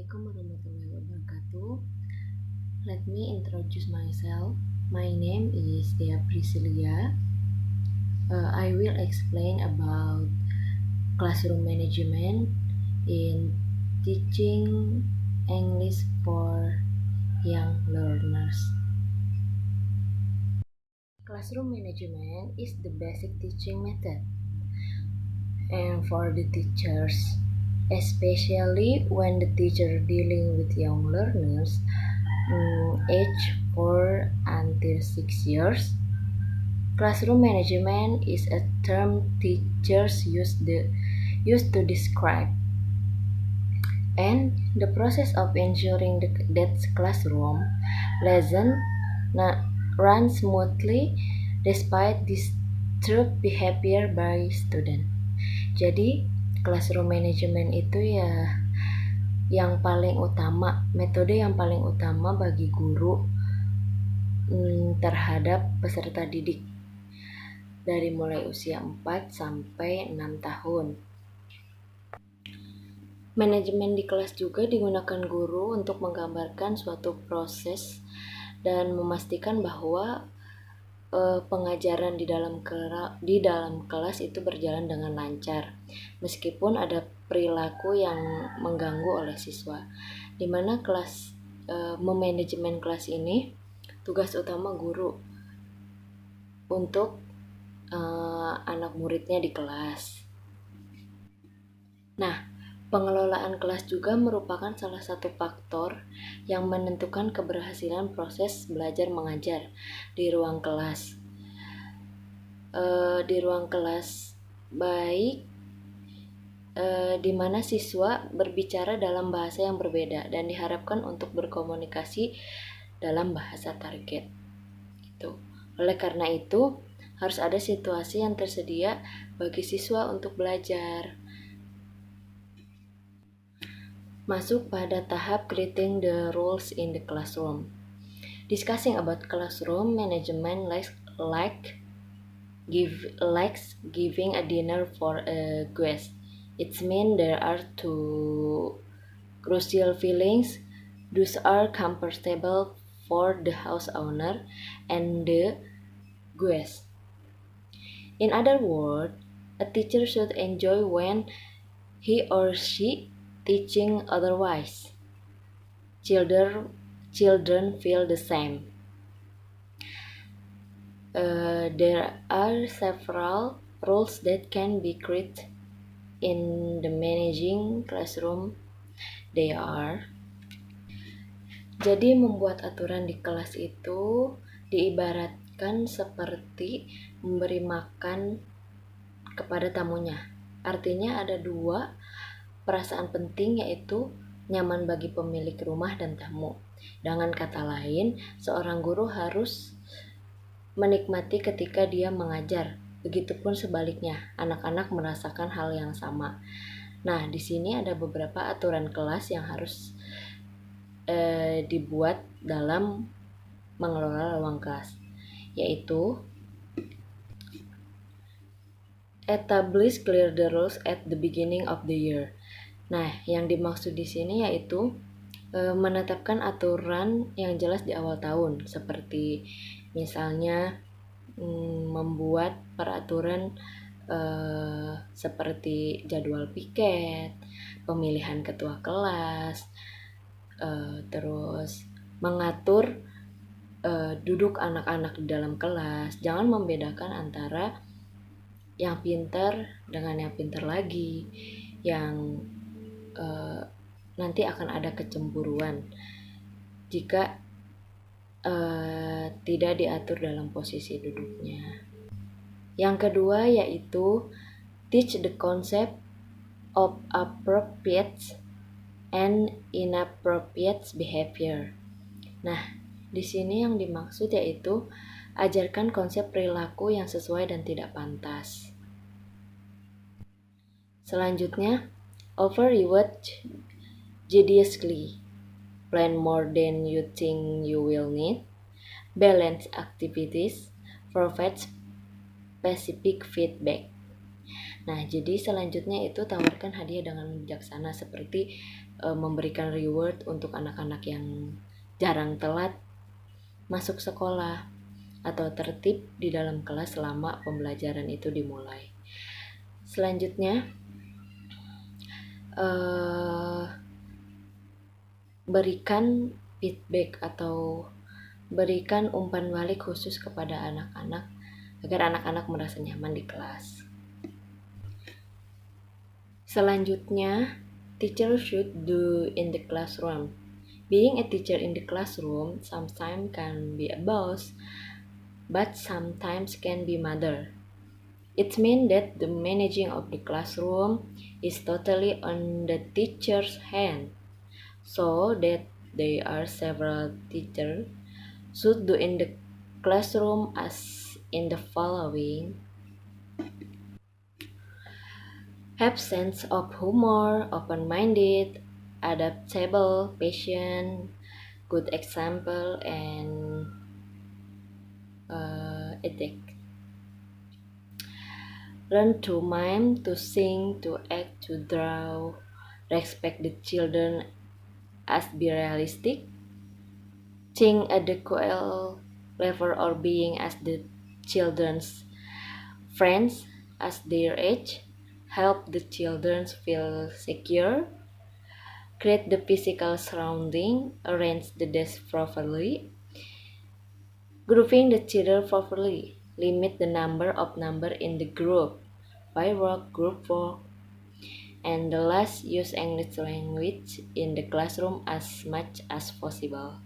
Assalamualaikum warahmatullahi wabarakatuh. Let me introduce myself. My name is Dea Priscilia. I will explain about classroom management in teaching English for young learners. Classroom management is the basic teaching method, and for the teachers, especially when the teacher dealing with young learners age 4 until 6 years. Classroom management is a term teachers use to describe and the process of ensuring that classroom lesson run smoothly despite disturbed behavior by student. Jadi classroom management itu ya yang paling utama, metode yang paling utama bagi guru terhadap peserta didik dari mulai usia 4 sampai 6 tahun. Manajemen di kelas juga digunakan guru untuk menggambarkan suatu proses dan memastikan bahwa pengajaran di dalam kelas itu berjalan dengan lancar, meskipun ada perilaku yang mengganggu oleh siswa. Di mana memanajemen kelas ini tugas utama guru untuk anak muridnya di kelas. Nah, pengelolaan kelas juga merupakan salah satu faktor yang menentukan keberhasilan proses belajar mengajar di ruang kelas. Di ruang kelas baik di mana siswa berbicara dalam bahasa yang berbeda dan diharapkan untuk berkomunikasi dalam bahasa target. Oleh karena itu, harus ada situasi yang tersedia bagi siswa untuk belajar. Masuk pada tahap creating the rules in the classroom. Discussing about classroom management like giving a dinner for a guest. It means there are two crucial feelings. Those are comfortable for the house owner and the guest. In other words, a teacher should enjoy when he or she teaching, otherwise children feel the same. There are several rules that can be created in the managing classroom. They are: jadi membuat aturan di kelas itu diibaratkan seperti memberi makan kepada tamunya. Artinya ada dua perasaan penting, yaitu nyaman bagi pemilik rumah dan tamu. Dengan kata lain, seorang guru harus menikmati ketika dia mengajar. Begitupun sebaliknya, anak-anak merasakan hal yang sama. Nah, di sini ada beberapa aturan kelas yang harus dibuat dalam mengelola ruang kelas, yaitu establish clear the rules at the beginning of the year. Nah, yang dimaksud di sini yaitu menetapkan aturan yang jelas di awal tahun, seperti misalnya membuat peraturan seperti jadwal piket, pemilihan ketua kelas, terus mengatur duduk anak-anak di dalam kelas. Jangan membedakan antara yang pintar dengan yang pintar lagi, yang nanti akan ada kecemburuan jika tidak diatur dalam posisi duduknya. Yang kedua yaitu teach the concept of appropriate and inappropriate behavior. Nah, di sini yang dimaksud yaitu ajarkan konsep perilaku yang sesuai dan tidak pantas. Selanjutnya, overreward judiciously. Plan more than you think you will need. Balance activities. Provide specific feedback. Nah, jadi selanjutnya itu tawarkan hadiah dengan bijaksana, seperti memberikan reward untuk anak-anak yang jarang telat masuk sekolah atau tertib di dalam kelas selama pembelajaran itu dimulai. Selanjutnya, berikan feedback atau berikan umpan balik khusus kepada anak-anak agar anak-anak merasa nyaman di kelas. Selanjutnya, teacher should do in the classroom. Being a teacher in the classroom sometimes can be a boss, but sometimes can be mother. It means that the managing of the classroom is totally on the teacher's hand, so that there are several teachers should do in the classroom as in the following: have sense of humor, open-minded, adaptable, patient, good example, and ethic. Learn to mime, to sing, to act, to draw. Respect the children as be realistic. Think at the equal level or being as the children's friends as their age. Help the children feel secure. Create the physical surrounding. Arrange the desk properly. Grouping the children properly. Limit the number in the group. By work, group work. And the last, use English language in the classroom as much as possible.